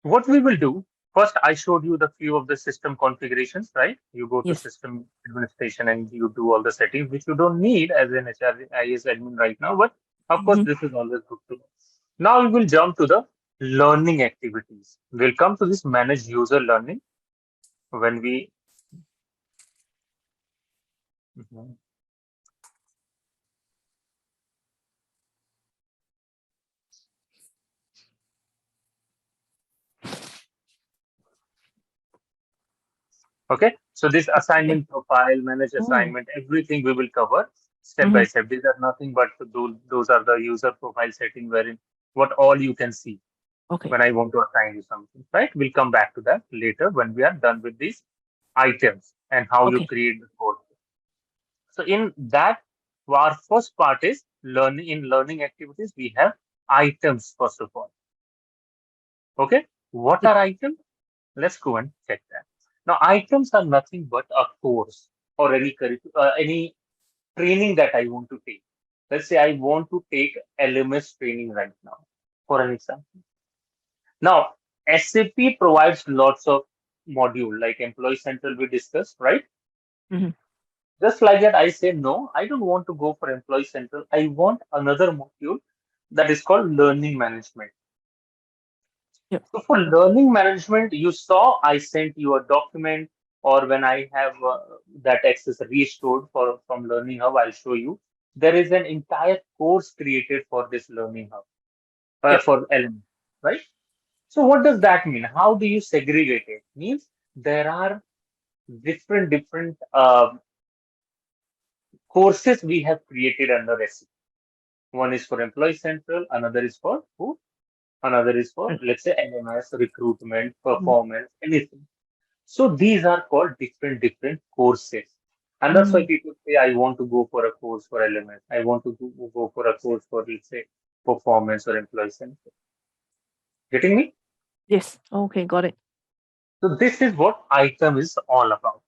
What we will do, first I showed you the few of the system configurations, right? You go to Yes. system administration and you do all the settings, which you don't need as an HRIS admin right now, but of course, Mm-hmm. this is always good to know. Now we will jump to the learning activities. We'll come to this manage user learning when we. Mhm. Okay, so this Okay. assignment profile, manage Oh. assignment, everything we will cover step by Mm-hmm. step. These are nothing but those are the user profile setting wherein what all you can see Okay. when I want to assign you something, right? We'll come back to that later when we are done with these items and how you Okay. create the code. So in that, our first part is learning. In learning activities, we have items first of all. Okay, what Yep. are items? Let's go and check that. Now, items are nothing but a course or any training that I want to take. Let's say I want to take LMS training right now, for an example. Now, SAP provides lots of module like Employee Central we discussed, right? Mm-hmm. Just like that, I say no, I don't want to go for Employee Central. I want another module that is called Learning Management. Yep. So for learning management, you saw I sent you a document, or when I have that access restored from Learning Hub, I'll show you. There is an entire course created for this Learning Hub Yep. for LM, right? So what does that mean? How do you segregate it? Means there are different courses we have created under SAP. One is for Employee Central, another is for who? Another is for, Right. let's say, LMS, recruitment, Mm-hmm. performance, anything. So these are called different courses. And that's why Mm. people say, I want to go for a course for LMS. I want to go for a course for, let's say, performance or employee center. Getting me? Yes. Okay. Got it. So this is what item is all about.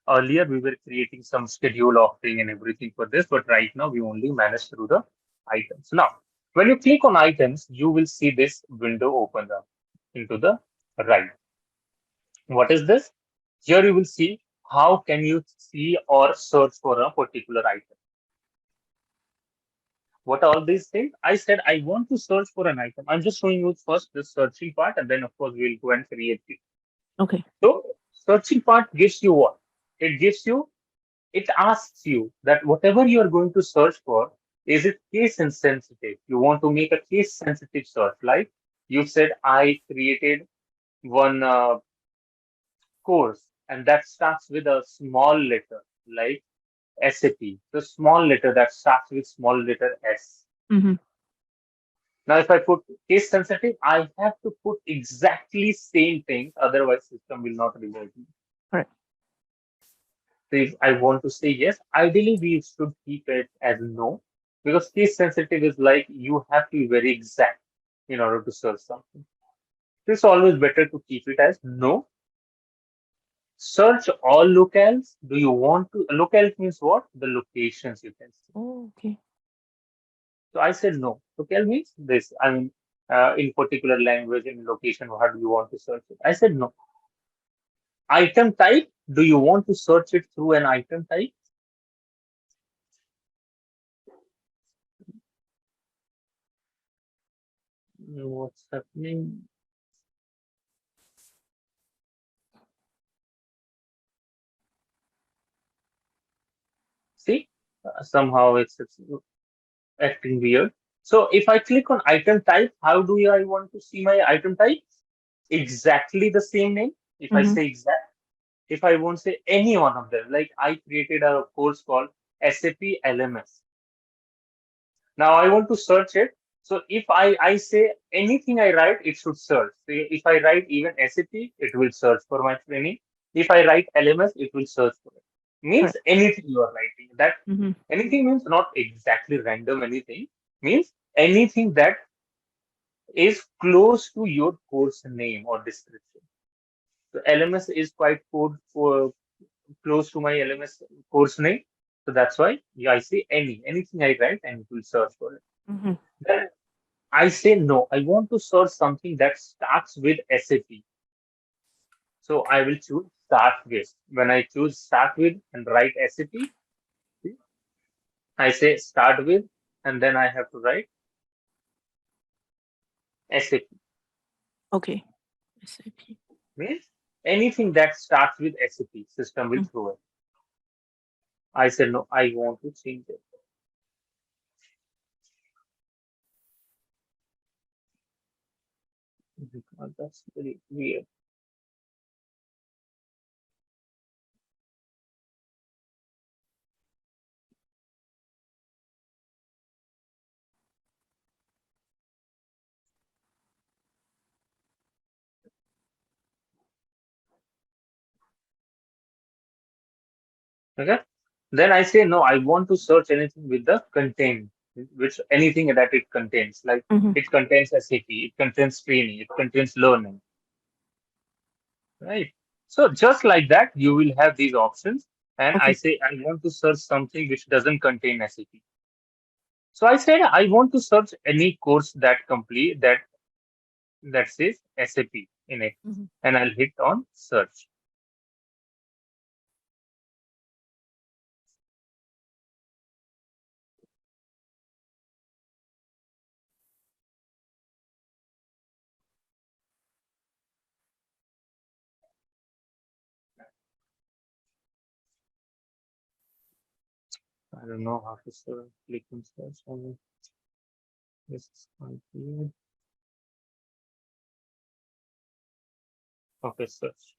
Earlier, we were creating some schedule offering and everything for this, but right now we only manage through the items. Now, when you click on items, you will see this window open up into the right. What is this? Here you will see how can you see or search for a particular item. What are all these things? I said I want to search for an item. I'm just showing you first the searching part, and then of course we'll go and create it. Okay. So searching part gives you what? It gives you, it asks you that whatever you are going to search for, is it case insensitive? You want to make a case sensitive search. Like you said, I created one course and that starts with a small letter like SAP, the small letter that starts with small letter S. Mm-hmm. Now, if I put case sensitive, I have to put exactly same thing, otherwise system will not reward me. Correct. So if I want to say yes, ideally we should keep it as no, because case sensitive is like you have to be very exact in order to search something. It's always better to keep it as no. Search all locales. Do you want to? Locales means what? The locations you can see. Oh, okay. So I said no. Locale means this. I mean, in particular language, in location, how do you want to search it? I said no. Item type. Do you want to search it through an item type? What's happening? See, somehow it's acting weird. So if I click on item type, how do I want to see my item type? Exactly the same name. If I Mm-hmm. say exact, if I won't say any one of them, like I created a course called SAP LMS. Now I want to search it. So if I say anything I write, it should search. So if I write even SAP, it will search for my training. If I write LMS, it will search for it. Means Correct. anything you are writing. That Mm-hmm. anything means not exactly random anything. Means anything that is close to your course name or description. So LMS is quite close to my LMS course name. So that's why I say anything I write and it will search for it. Mm-hmm. Then I say no, I want to search something that starts with SAP. So I will choose start with. When I choose start with and write SAP, I say start with, and then I have to write SAP. Okay. SAP. Means anything that starts with SAP, system will throw it. I said no, I want to change it. That's very weird. Okay. Then I say no, I want to search anything with the contain, which anything that it contains. Like Mm-hmm. it contains SAP, it contains training, it contains learning, right? So just like that, you will have these options. And I Okay. say I want to search something which doesn't contain SAP. So I said I want to search any course that complete that says SAP in it, Mm-hmm. and I'll hit on search. I don't know how to search. Click on search. This is complete. Okay, search.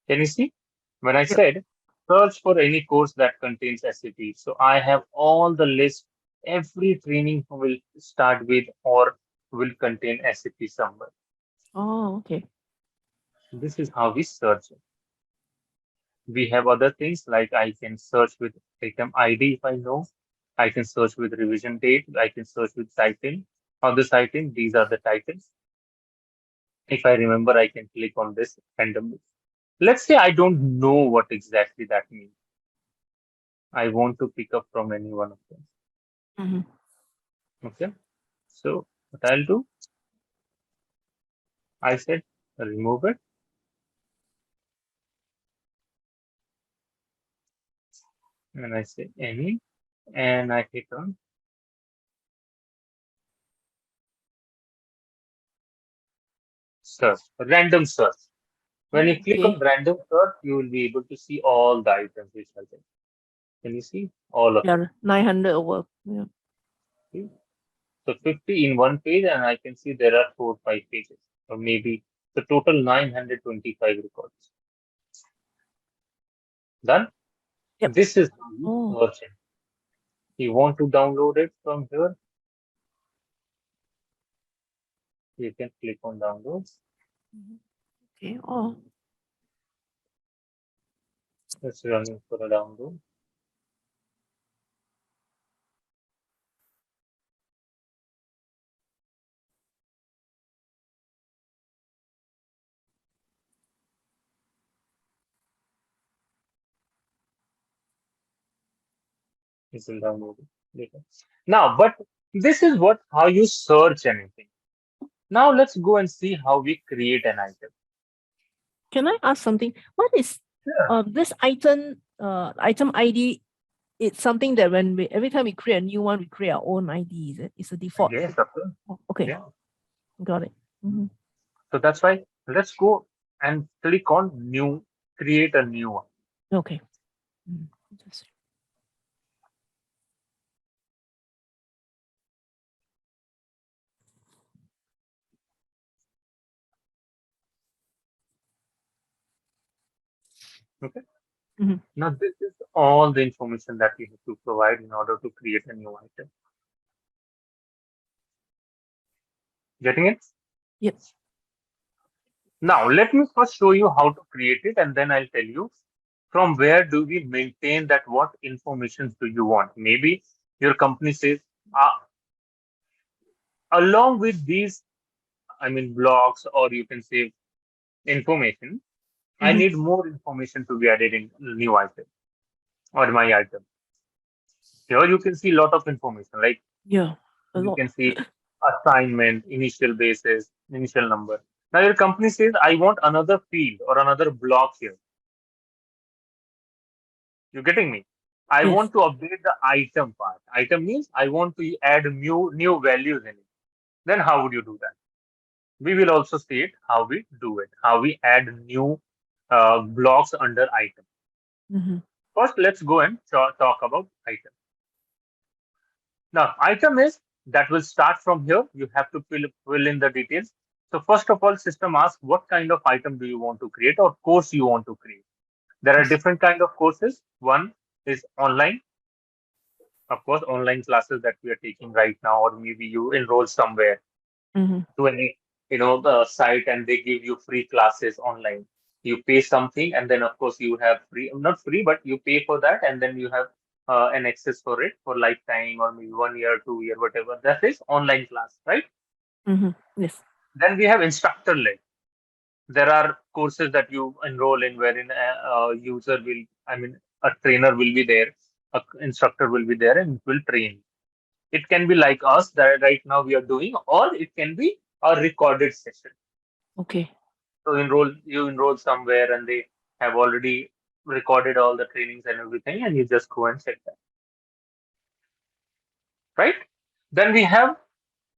Can you see? When I Yep. said search for any course that contains SAP, so I have all the list. Every training will start with or will contain SAP somewhere. Oh, okay. This is how we search it. We have other things like I can search with item ID if I know. I can search with revision date. I can search with title. On this item, these are the titles. If I remember, I can click on this randomly. Let's say I don't know what exactly that means. I want to pick up from any one of them. Mm-hmm. Okay. So what I'll do, I said remove it and I say any and I hit on search, random search. When you click on Okay. random search, you will be able to see all the items which are there. Can you see all of Yeah, 900 over. Yeah. it? So 50 in one page, and I can see there are 4 or 5 pages, or maybe the total 925 records. Done. Yep. This is how you Oh. search it. You want to download it from here, you can click on downloads. Mhm. Okay. Oh. It's running for a download. It's in download later. Now, but this is what how you search anything. Now let's go and see how we create an item. Can I ask something? What is Sure. this item ID? It's something that when we every time we create a new one, we create our own ID. Is it? It's a default. Yes, of course. Oh, okay, Yeah. got it. Mm-hmm. So that's why let's go and click on new, create a new one. Okay. Mm. Just- Okay. Mhm. Now this is all the information that you have to provide in order to create a new item. Getting it? Yep. Now let me first show you how to create it, and then I'll tell you from where do we maintain that what information do you want. Maybe your company says, along with these, I mean, blogs, or you can say information, I Mhm. need more information to be added in new item or my item. Here you can see a lot of information like Yeah. A You lot. can see assignment, initial basis, initial number. Now your company says, I want another field or another block here. You getting me? I Yes. want to update the item part. Item means I want to add new values in it. Then how would you do that? We will also see it how we do it, how we add new blocks under item. Mm-hmm. First, let's go and talk about item. Now, item is that will start from here. You have to fill in the details. So first of all, system asks what kind of item do you want to create or course you want to create. There are Yes. different kind of courses. One is online, of course, online classes that we are taking right now, or maybe you enroll somewhere Mm-hmm. to any the site and they give you free classes online. You pay something and then of course you have free, not free, but you pay for that and then you have an access for it for lifetime or maybe 1 year, 2 year, whatever. That is online class, right? Mm-hmm. Yes. Then we have instructor led. There are courses that you enroll in wherein a user will, I mean, a trainer will be there, a instructor will be there and will train. It can be like us that right now we are doing, or it can be a recorded session. Okay. So you enroll somewhere and they have already recorded all the trainings and everything, and you just go and check that, right? Then we have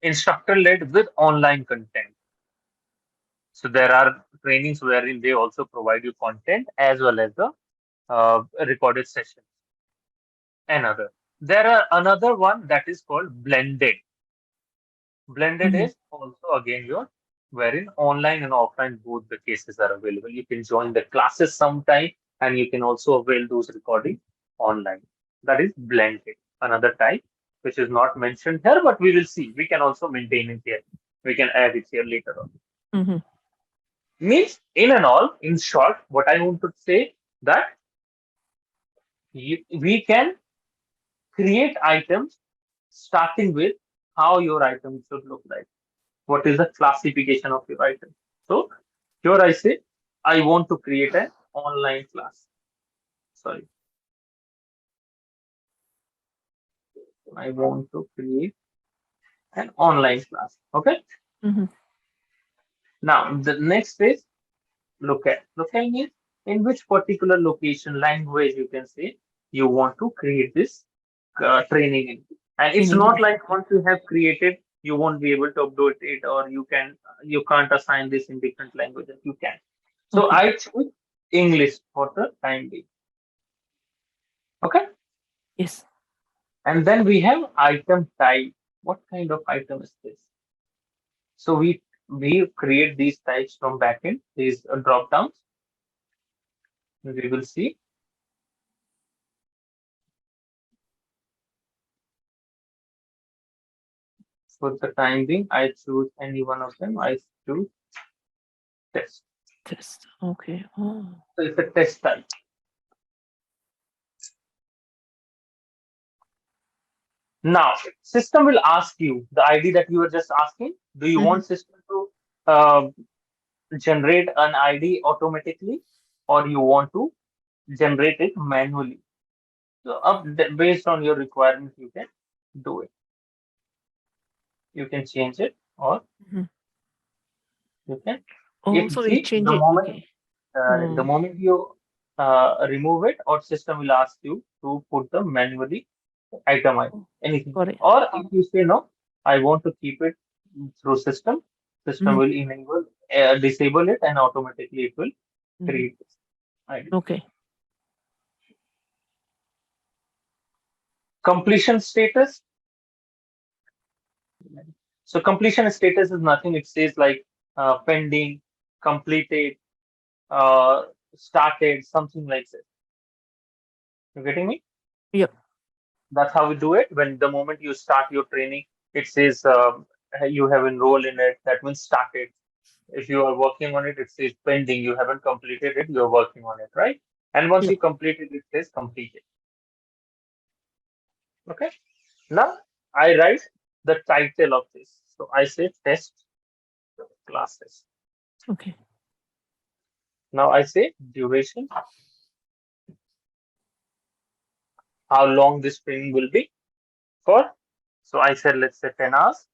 instructor led with online content. So there are trainings wherein they also provide you content as well as the recorded session. Another. There are another one that is called blended. Blended Mm-hmm. is also again your wherein online and offline both the cases are available. You can join the classes sometime and you can also avail those recordings online. That is blended. Another type which is not mentioned here, but we will see. We can also maintain it here. We can add it here later on. Mm-hmm. Means in and all, in short, what I want to say that we can create items starting with how your item should look like. What is the classification of your item? So here I say I want to create an online class. Sorry, I want to create an online class. Okay. Mm-hmm. Now the next is look at. Looking is in which particular location language you can say you want to create this training in. And it's Training. not like once you have created, you won't be able to upload it, or you can't assign this in different languages. You can. So Okay. I choose English for the time being. Okay. Yes. And then we have item type. What kind of item is this? So we create these types from backend, these drop downs. We will see. For the time being, I choose any one of them. I choose test. Test. Okay. Oh. So it's a test type. Now, system will ask you the ID that you were just asking. Do you Mm-hmm. want system to uh, generate an ID automatically, or you want to generate it manually? So, based on your requirement, you can do it. You can change it, or Mm-hmm. you can. Oh, If so they see change it. Okay. the Oh. moment you remove it, or system will ask you to put the manually item ID, Oh, anything. got it. Or if you say no, I want to keep it through system, system Mm-hmm. will enable disable it and automatically it will Mm-hmm. create this ID. Okay. Completion status. So completion status is nothing. It says like pending, completed, uh, started, something like that. You getting me? Yep. That's how we do it. When the moment you start your training, it says you have enrolled in it. That means started. If you are working on it, it says pending. You haven't completed it. You're working on it, right? And once Yep. you complete it, it says completed. Okay. Now I write the title of this. So I say test classes. Okay. Now I say duration, how long this training will be for. So I said, let's say 10 hours.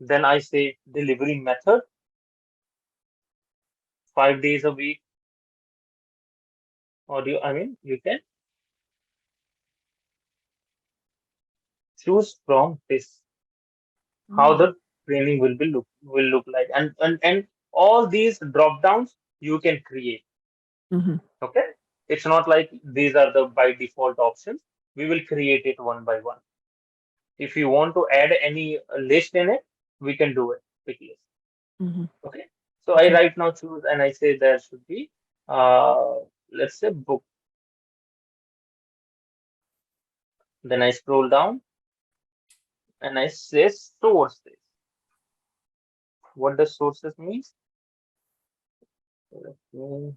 Then I say delivery method, 5 days a week, or you can choose from this how the training will look like, and all these drop downs you can create. Mm-hmm. Okay, it's not like these are the by default options. We will create it one by one. If you want to add any list in it, we can do it quickly. Mm-hmm. Okay, so I Okay. right now choose and I say there should be uh let's say book. Then I scroll down and I say sources. What does sources means? Let me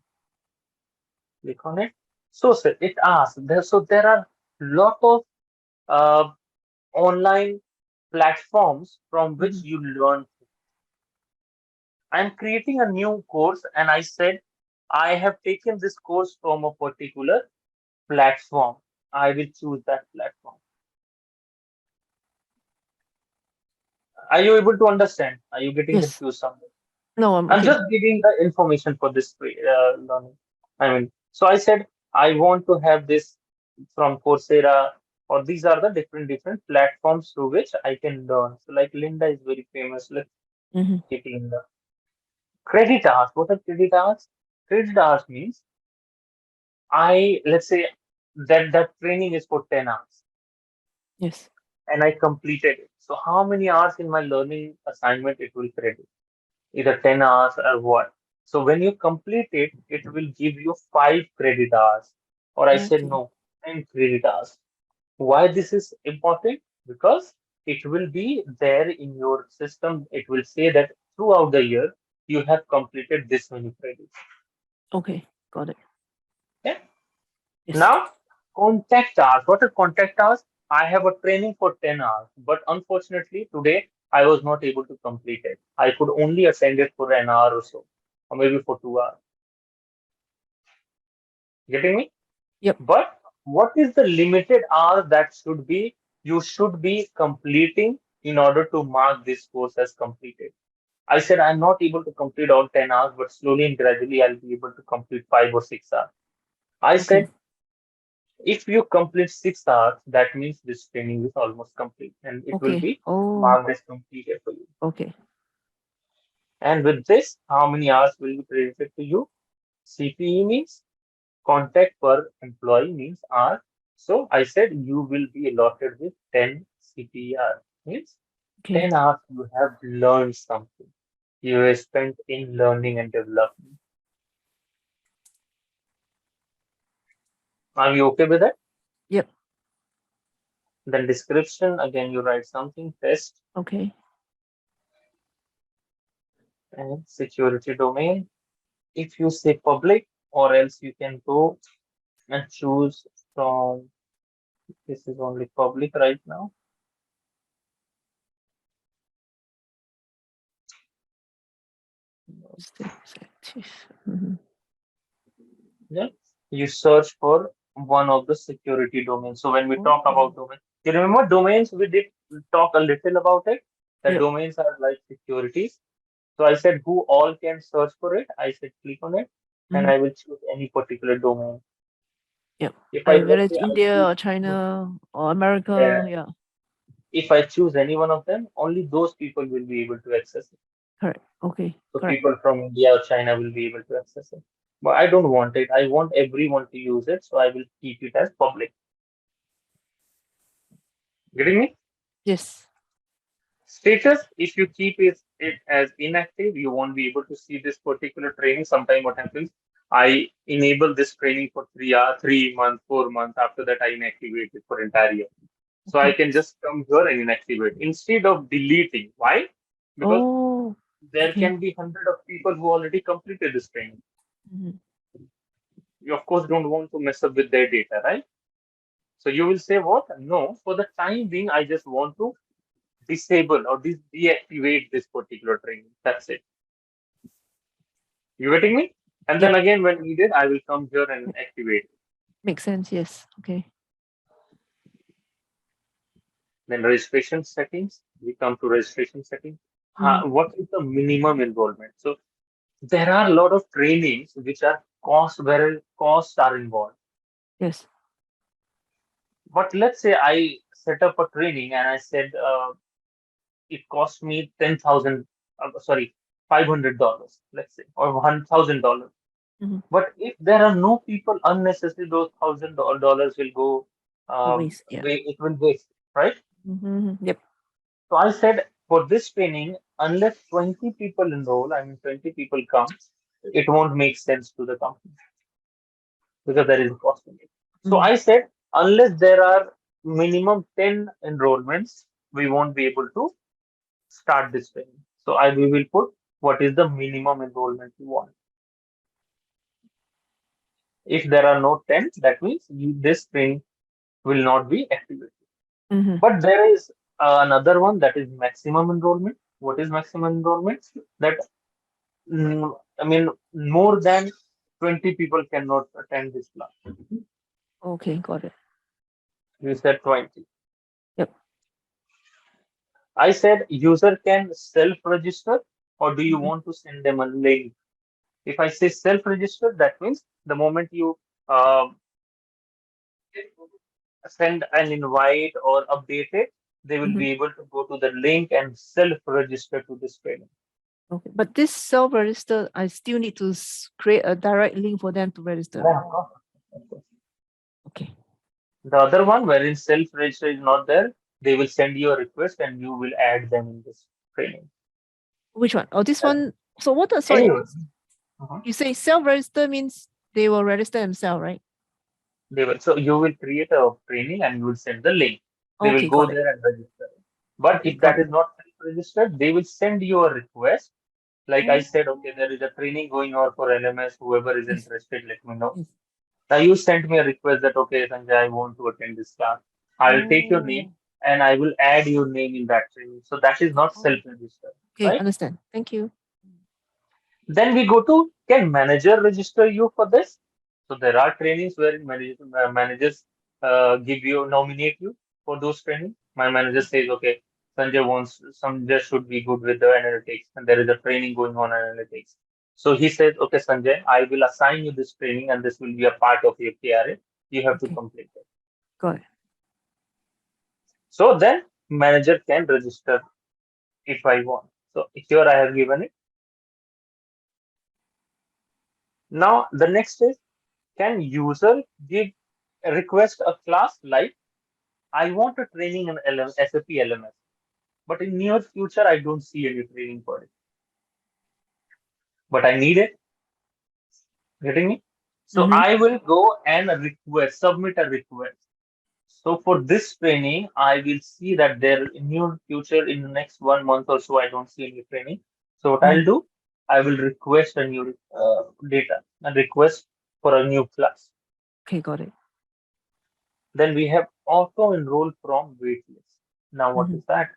click on it. Sources. It asks there. So there are lot of uh, online platforms from Mm-hmm. which you learn. I'm creating a new course, and I said I have taken this course from a particular platform. I will choose that platform. Are you able to understand? Are you getting Yes. confused somewhere? No, I'm I'm okay. just giving the information for this learning. So I said I want to have this from Coursera, or these are the different platforms through which I can learn. So like Linda is very famous. Let's Mm-hmm. keep Linda. Credit hours. What are credit hours? Credit hours means let's say that training is for 10 hours Yes. and I completed it. So how many hours in my learning assignment it will credit? Either 10 hours or what. So when you complete it, it will give you 5 credit hours. Or I said Okay. no, 10 credit hours. Why this is important? Because it will be there in your system. It will say that throughout the year, you have completed this many credits. Okay. Got it. Okay? Yes. Now, contact hours. What are contact hours? I have a training for 10 hours, but unfortunately today I was not able to complete it. I could only attend it for an hour or so, or maybe for 2 hours. Getting me? Yep. But what is the limited hours that you should be completing in order to mark this course as completed? I said I'm not able to complete all 10 hours, but slowly and gradually I'll be able to complete 5 or 6 hours. I Okay. said if you complete 6 hours, that means this training is almost complete and it will Okay. be Oh. marked as completed for you. Okay. And with this, how many hours will be credited to you? CPE means contact per employee means hour. So I said you will be allotted with 10 CPR. Means Okay. 10 hours you have learned something. You have spent in learning and development. Are you okay with that? Yep. Then description, again you write something, test Okay. and security domain. If you say public, or else you can go and choose from, this is only public right now. Active. Mm-hmm. Yeah, you search for one of the security domains. So when we talk Oh. about domain, you remember domains? We did talk a little about it. The Yep. domains are like securities. So I said who all can search for it. I said click on it, and Mm-hmm. I will choose any particular domain. Yep. If I And whether let's it's say I India choose, or China or America, uh, yeah, if I choose any one of them, only those people will be able to access it. correct. Okay, So correct. people from India or China will be able to access it. But I don't want it. I want everyone to use it. So I will keep it as public. Getting me? Yes. Status, if you keep it as inactive, you won't be able to see this particular training. Sometime what happens, I enable this training for 3 hours, 3 months, 4 months. After that, I inactivate it for entire year. So I Okay. can just come here and inactivate instead of deleting. Why? Because Oh, there okay. can be hundred of people who already completed this training. Mm-hmm. You of course don't want to mess up with their data, right? So you will say what? No, for the time being, I just want to disable or deactivate this particular training. That's it. You getting me? And then Yep. again, when needed, I will come here and activate. Makes sense. Yes. Okay. Then registration settings. We come to registration settings. Mhm. What is the minimum enrollment? So there are a lot of trainings which are where costs are involved. Yes. But let's say I set up a training and I said it cost me 10,000, sorry, $500, let's say, or $1,000. Mhm. But if there are no people, unnecessarily those $1,000 will go, Always. Yeah. it will waste, right? Mhm. Yep. So I said for this training, unless 20 people enroll, I mean 20 people come, it won't make sense to the company because there is a cost in it. So Mhm. I said, unless there are minimum 10 enrollments, we won't be able to start this training. So we will put what is the minimum enrollment you want. If there are no 10, that means this training will not be activated. Mhm. But there is another one that is maximum enrollment. What is maximum enrollment? That I mean, more than 20 people cannot attend this class. Okay. Got it. You said 20. Yep. I said user can self-register, or do you Mhm. want to send them a link? If I say self-register, that means the moment you um send an invite or update it, they will Mhm. be able to go to the link and self-register to this training. Okay. But this self-register, I still need to create a direct link for them to register, right? Yeah, of course. Of course. Okay. The other one, wherein self-register is not there, they will send you a request and you will add them in this training. Which one? Oh, this one. So what? Sorry. Anyway, uh-huh. You say self-register means they will register themselves, right? They will. So you will create a training and you will send the link. They will Okay. go Got it. there and register. But Okay. if Got that it. is not self-registered, they will send you a request. Like I Oh, said, okay, there is a training going on for LMS. Whoever is yes. interested, let me know. Yes. Now you sent me a request that okay, Sanjay, I want to attend this class. I'll take your name Oh. and I will add your name in that training. So that is not Oh. self-registered, Okay. right? Understand. Thank you. Then we go to can manager register you for this? So there are trainings where managers give you nominate you for those trainings. My manager says, okay, Sanjay should be good with the analytics, and there is a training going on analytics. So he says, okay, Sanjay, I will assign you this training, and this will be a part of your KRA. You have to Okay. complete it. Got it. So then manager can register if I want. So here I have given it. Now the next is can user give request a class like I want a training in SAP LMS, but in near future I don't see any training for it, but I need it. Getting me? So Mm-hmm. I will go and submit a request. So for this training, I will see that there in near future in the next 1 month or so I don't see any training. So what Mm-hmm. I'll do, I will request a new data, a request for a new class. Okay. Got it. Then we have auto enroll from waitlist. Now what Mm-hmm. is that?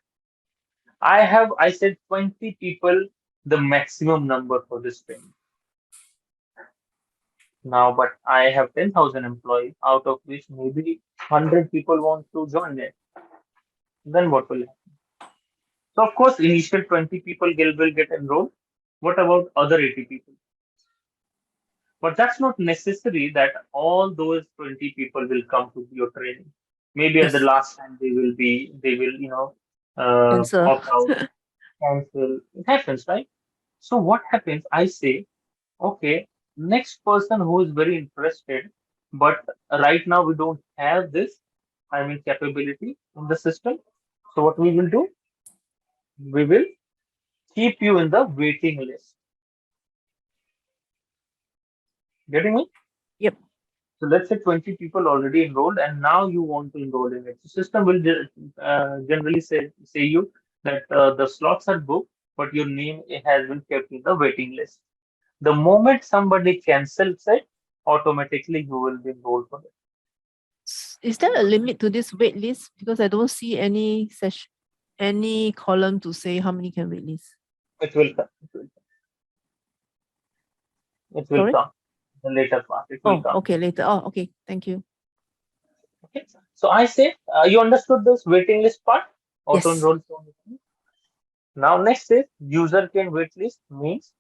I said 20 people, the maximum number for this training. Now, but I have 10,000 employees, out of which maybe 100 people want to join it. Then what will happen? So, of course, initial 20 people will get enrolled. What about other 80 people? But that's not necessary that all those 20 people will come to your training. Maybe at the Yes. last time they will, Answer. opt out, cancel. It happens, right? So what happens? I say, okay, next person who is very interested, but right now we don't have this, I mean, capability in the system. So what we will do? We will keep you in the waiting list. Getting me? Yep. So let's say 20 people already enrolled, and now you want to enroll in it. The system will generally say you that the slots are booked, but your name has been kept in the waiting list. The moment somebody cancels it, automatically you will be enrolled for it. Is there a limit to this wait list? Because I don't see any any column to say how many can wait list. It will come. It will Sorry? come. The later part. It will Oh, come. okay, later. Oh, okay. Thank you. Okay. So I say, you understood this waiting list part? Auto Yes. enroll. Now next is user can wait list means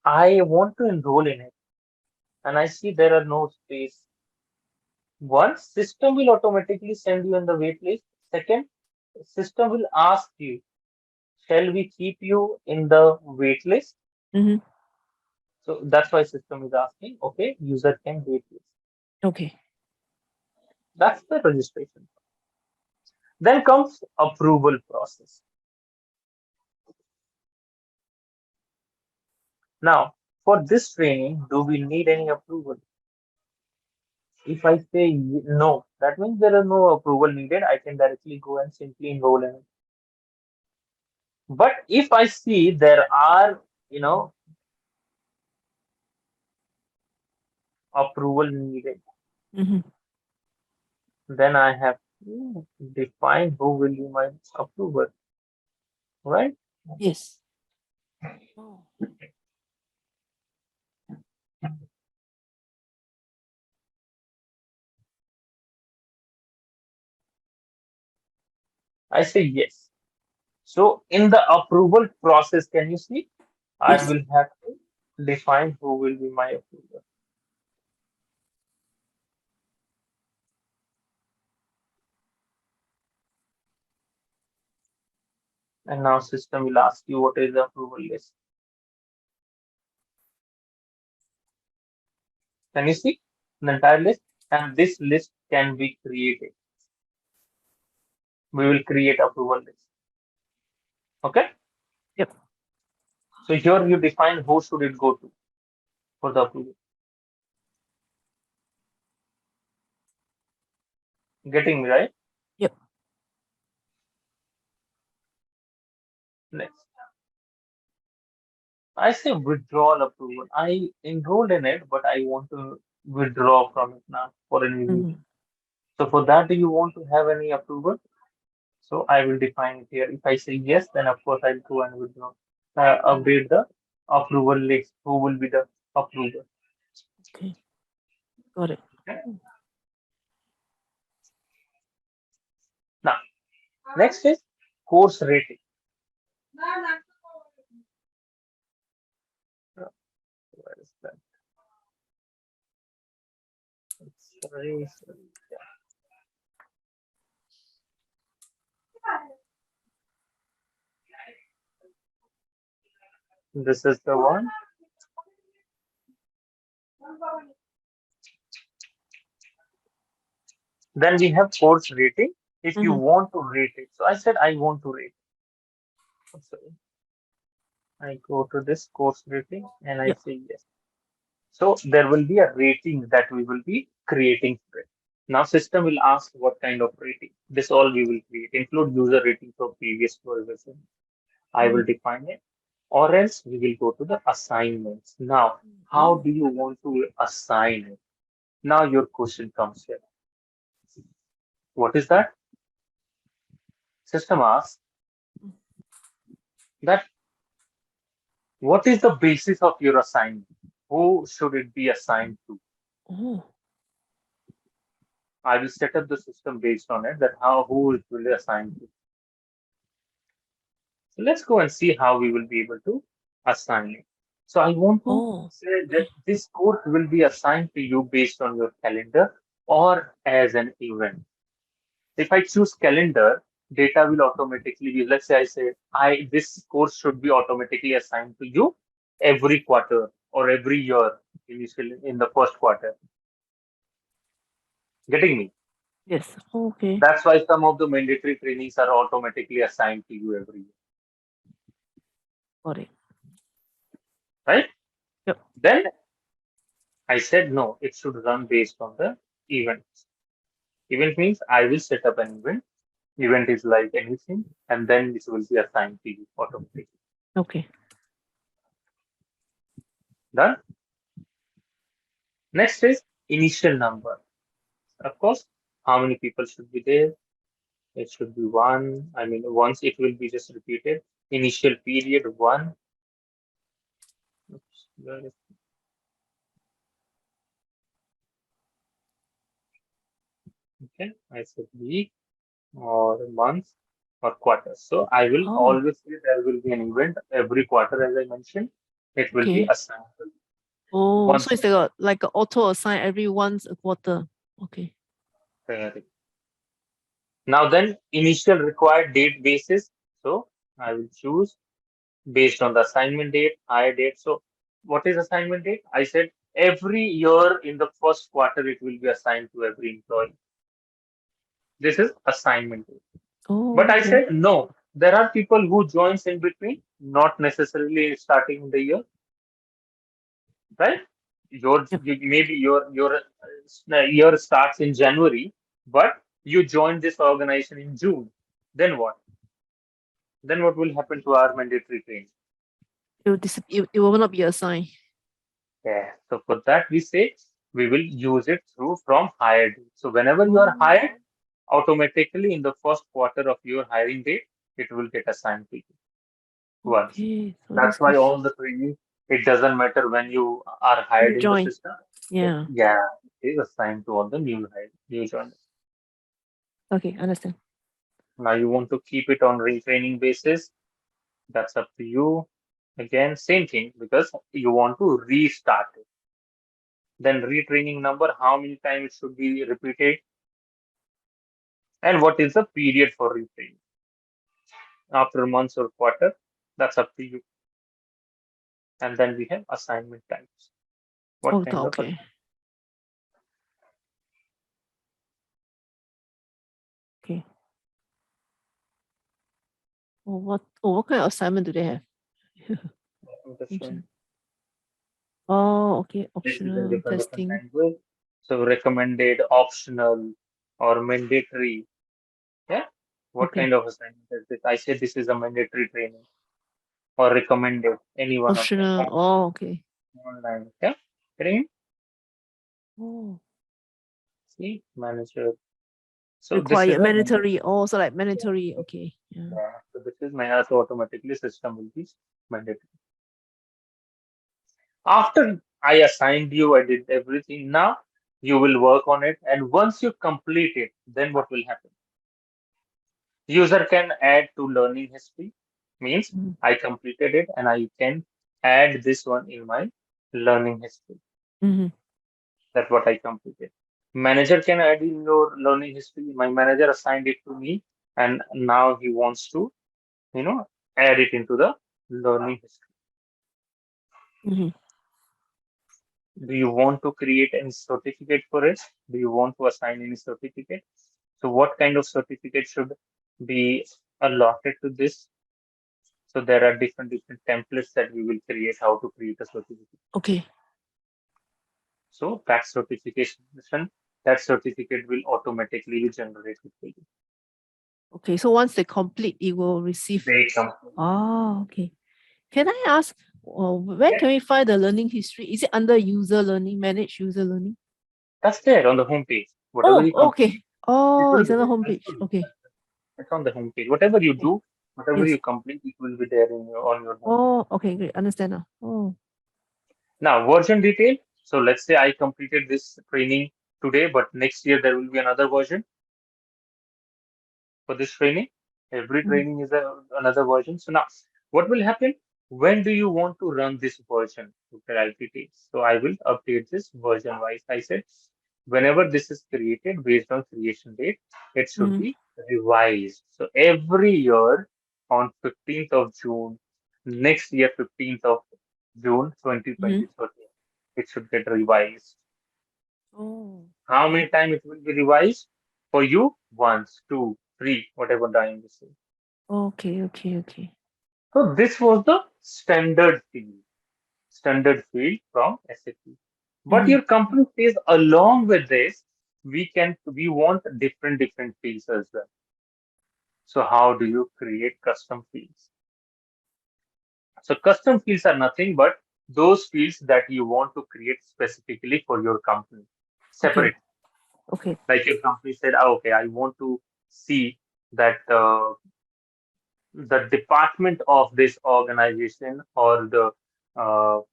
I want to enroll in it and I see there are no space. One, system will automatically send you in the wait list. Second, system will ask you, shall we keep you in the wait list? Mm-hmm. So that's why system is asking, okay, user can wait list. Okay. That's the registration. Then comes approval process. Now, for this training, do we need any approval? If I say no, that means there is no approval needed. I can directly go and simply enroll in it. But if I see there are, approval needed, Mm-hmm. then I have to define who will be my approver, right? Yes. Oh. I say yes. So in the approval process, can you see? I Yes. will have to define who will be my approver. And now system will ask you what is the approval list. Can you see the entire list? And this list can be created. We will create approval list. Okay. Yep. So here you define who should it go to for the approval. Getting me right? Yep. Next. I say withdrawal approval. I enrolled in it, but I want to withdraw from it now for any Mm-hmm. reason. So for that, do you want to have any approval? So I will define it here. If I say yes, then of course I'll go and withdraw. Update the approval list. Who will be the approver? Okay. Got it. Okay. Now, next is course rating. Where is that? Sorry, sorry. This is the one. Then we have course rating. If you Mm-hmm. want to rate it, so I said I want to rate. Sorry. I go to this course rating and I Yep. say yes. So there will be a rating that we will be creating for it. Now system will ask what kind of rating. This all we will create, include user rating for previous version. I Mm-hmm. will define it. Or else we will go to the assignments. Now, how Oh. do you want to assign it? Now your question comes here. What is that? System asks that what is the basis of your assignment? Who should it be assigned to? Oh. I will set up the system based on it that how who it will be assigned to. So let's go and see how we will be able to assign it. So I want to Oh. say that Okay. this course will be assigned to you based on your calendar or as an event. If I choose calendar, data will automatically be, let's say I say, this course should be automatically assigned to you every quarter or every year, initially in the first quarter. Getting me? Yes. Okay. That's why some of the mandatory trainings are automatically assigned to you every year, Got it. right? Yep. Then I said no, it should run based on the event. Event means I will set up an event. Event is like anything, and then this will be assigned to you automatically. Okay. Done. Next is initial number. Of course, how many people should be there? It should be one. I mean, once it will be just repeated. Initial period one. Oops, where is- Okay, I said week or month or quarter. So I will Oh, always say there will be an event every quarter, as I mentioned. It will be okay. assigned to you. Oh, so Once it's like a auto assign every once a quarter. Okay. now then initial required date basis. So I will choose based on the assignment date, hire date. So what is assignment date? I said every year in the first quarter it will be assigned to every employee. This is assignment date. But Oh, I okay. said no. There are people who joins in between, not necessarily starting in the year, right? Yep. Maybe your year starts in January, but you joined this organization in June. Then what? Then what will happen to our mandatory training? It will not be assigned. Yeah. So for that we say we will use it through from hired. So whenever you are Oh, hired, automatically in the first quarter of your hiring date, it will get assigned to you once. okay. So That's this why gives all the training, it doesn't matter when you are when you hired in the join. system. Yeah. Yeah, it is assigned to all the new joiners. Okay, understand. Now you want to keep it on retraining basis. That's up to you. Again, same thing because you want to restart it. Then retraining number, how many times it should be repeated, and what is the period for retraining after months or quarter. That's up to you. And then we have assignment types. What Oh, kind of okay. Okay. What kind of assignment do they have? different? Function. Oh, okay. This is in Optional different testing. language. So recommended, optional, or mandatory. Yeah. What Okay. kind of assignment is this? I said this is a mandatory training or recommended. Any one of them. Optional. Oh, okay. Online. Yeah. Getting it? Oh, See, manager. So this is required, a mandatory. mandatory. Oh, so like Yeah. mandatory. Okay. Yeah. Yeah. So this is my so automatically system will be mandatory. After I assigned you, I did everything. Now you will work on it, and once you complete it, then what will happen? User can add to learning history. Means Mm-hmm. I completed it, and I can add this one in my learning history. Mm-hmm. That's what I completed. Manager can add in your learning history. My manager assigned it to me, and now he wants to, you know, add it into the learning history. Mm-hmm. Do you want to create any certificate for it? Do you want to assign any certificate? So what kind of certificate should be allotted to this? So there are different templates that we will create how to create a certificate. Okay. So that certificate will automatically be generated for you. Okay. So once they complete, it will receive. They come. Oh, okay. Can I ask, where Yeah, can we find the learning history? Is it under user learning, manage user learning? that's there on the homepage. Whatever Oh, you complete, okay. it Oh, will it's be on the there. homepage. Okay. It's on the homepage. Whatever you Okay. do, whatever you Yes. complete, it will be there on your homepage. Oh, okay, great. Understand now. Oh. Now, version detail. So let's say I completed this training today, but next year there will be another version for this training. Every Mm, training is another version. So now, what will happen? When do you want to run this version? Details. So I will update this version wise. I said, whenever this is created based on creation date, it should mm, be revised. So every year on 15th of June, next year 15th of June mm. 2023, it should get revised. Oh. How many times it will be revised? For you, once, two, three, whatever time you say. Okay, okay, okay. So this was the standard field from SAP. But Mm-hmm. your company says along with this, we want different fields as well. So how do you create custom fields? So custom fields are nothing but those fields that you want to create specifically for your company, Okay, separate. okay. Like your company said, "Ah, okay, I want to see that the department of this organization or the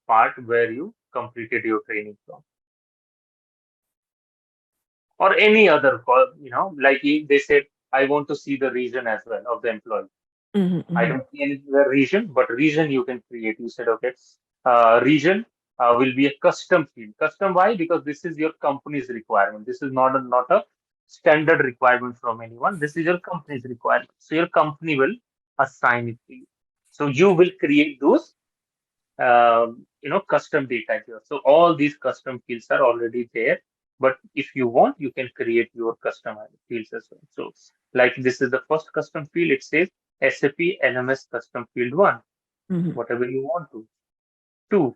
part where you completed your training from. or any other, like if they said, I want to see the region as well of the employee. Mm-hmm, I mm-hmm. don't see any other region, but region you can create. You said, okay, region will be a custom field. Custom, why? Because this is your company's requirement. This is not a standard requirement from anyone. This is your company's requirement. So your company will assign it to you. So you will create those custom data here. So all these custom fields are already there. But if you want, you can create your custom fields as well. So like this is the first custom field. It says SAP LMS custom field 1, Mm-hmm. whatever you want to. 2,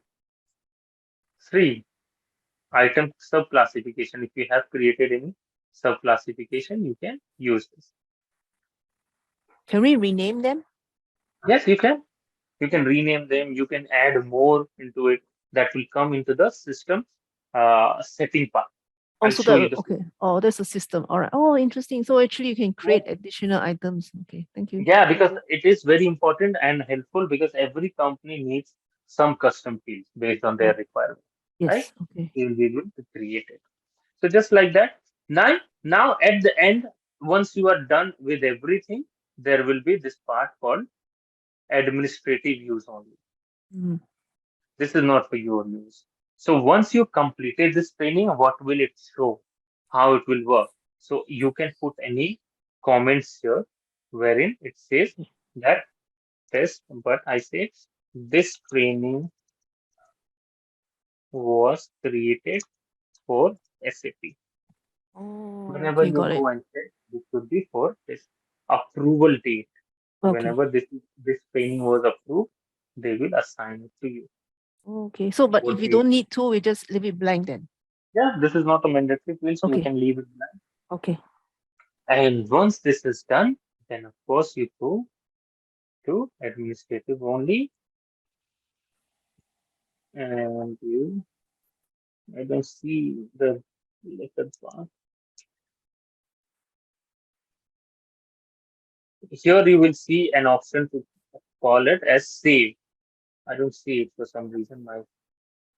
3, item sub classification. If you have created any sub classification, you can use this. Can we rename them? Yes, you can. You can rename them. You can add more into it. That will come into the system setting part. I'll Also, show you that the okay. Oh, there's a system. All right. Oh, interesting. So actually, you can system. create additional items. Okay, thank you. Yeah, because it is very important and helpful because every company needs some custom fields based on their Oh, requirement, right? yes. Okay. You will be able to create it. So just like that. Now at the end, once you are done with everything, there will be this part called administrative use only. Mm-hmm. This is not for your use. So once you completed this training, what will it show? How it will work? So you can put any comments here wherein it says that test, but I say this training was created for SAP. Oh, Whenever okay, you got it. go and check, this could be for this approval date. Okay. Whenever this training was approved, they will assign it to you. Okay. So, but if Would you be don't need to, we just leave it blank then. Yeah, this is not a mandatory field, so you Okay. can leave it blank. Okay. And once this is done, then of course you go to administrative only, and I don't see the letter part. Here you will see an option to call it as save. I don't see it for some reason. My